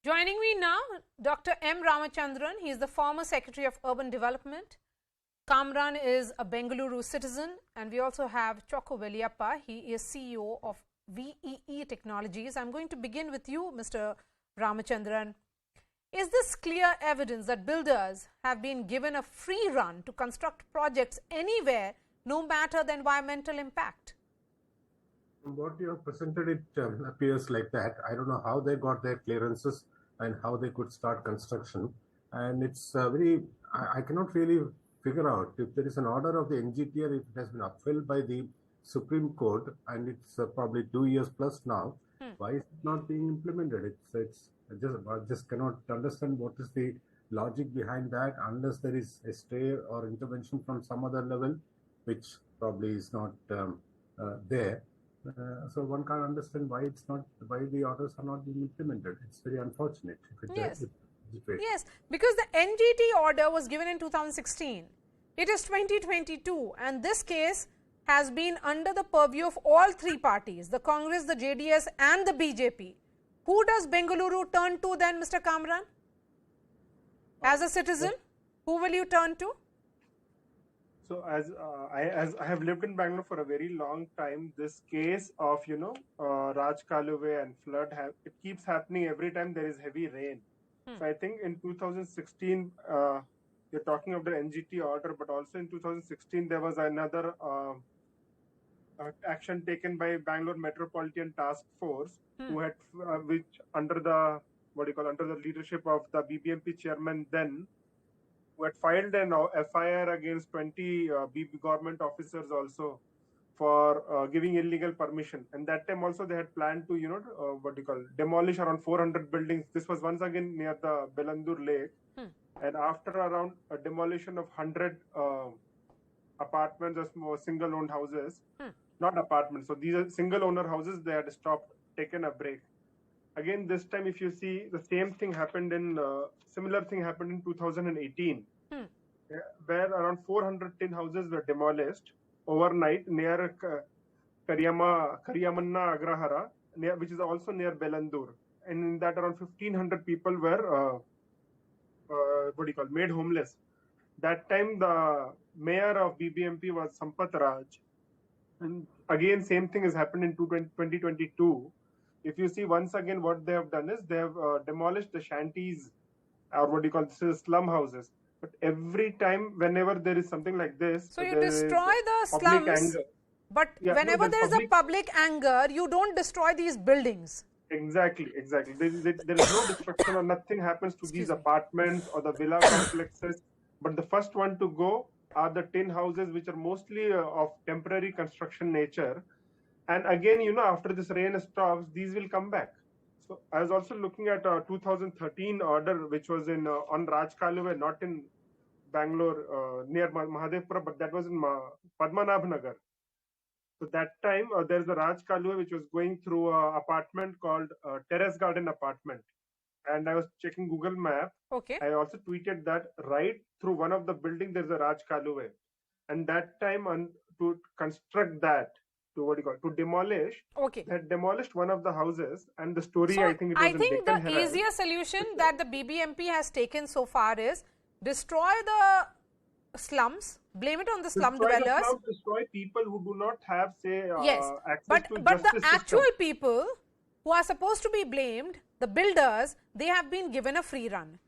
Joining me now, Dr. M. Ramachandran. He is the former Secretary of Urban Development. Kamran is a Bengaluru citizen, and we also have Chokko Veliappa. He is CEO of VEE Technologies. I'm going to begin with you, Mr. Ramachandran. Is this clear evidence that builders have been given a free run to construct projects anywhere, no matter the environmental impact? From what you have presented, it appears like that. I don't know how they got their clearances and how they could start construction. And it's I cannot really figure out if there is an order of the NGT or if it has been upheld by the Supreme Court, and it's probably 2 years plus now. Why is it not being implemented? I just cannot understand what is the logic behind that, unless there is a stay or intervention from some other level, which probably is not there. So one can't understand why the orders are not being implemented. It's very unfortunate. Yes, because the NGT order was given in 2016. It is 2022, and this case has been under the purview of all three parties, the Congress, the JDS and the BJP. Who does Bengaluru turn to then, Mr. Kamran? As a citizen, who will you turn to? So as I have lived in Bangalore for a very long time, this case of Raj Kaluve and flood it keeps happening every time there is heavy rain. So I think in 2016 you're talking of the NGT order, but also in 2016 there was another action taken by Bangalore Metropolitan Task Force, who had which under the under the leadership of the BBMP chairman then, who had filed an FIR against 20 government officers also for giving illegal permission. And that time also they had planned to demolish around 400 buildings. This was once again near the Bengaluru lake. And after around a demolition of 100 apartments or single owned houses, not apartments, so these are single owner houses, they had stopped, taken a break. Again, this time, if you see, the same thing happened similar thing happened in 2018, where around 410 houses were demolished overnight near Kariyamanna Agrahara, which is also near Bengaluru. And in that, around 1,500 people were, made homeless. That time, the mayor of BBMP was Sampath Raj. And again, same thing has happened in 2022. If you see, once again, what they have done is they have demolished the shanties, or slum houses. But every time, whenever there is something like this, so you destroy the slums, anger. But whenever there is a public anger, you don't destroy these buildings. Exactly. There is no destruction or nothing happens to these apartments or the villa complexes. But the first one to go are the tin houses, which are mostly of temporary construction nature. And again, after this rain stops, these will come back. So I was also looking at a 2013 order, which was on Raj Kaluve, not in Bangalore, near Mahadevpura, but that was in Padmanabh Nagar. So that time, there's a Raj Kaluve, which was going through an apartment called Terrace Garden Apartment. And I was checking Google Map. Okay. I also tweeted that right through one of the buildings, there's a Raj Kaluve. And that time, to construct that, to demolish. Okay. They had demolished one of the houses, and the story, so I think it was the Deccan Herald. easier solution that the BBMP has taken so far is destroy the slums, blame it on the slum dwellers. Destroy people who do not have, say, access to but the system. actual people who are supposed to be blamed, the builders, they have been given a free run.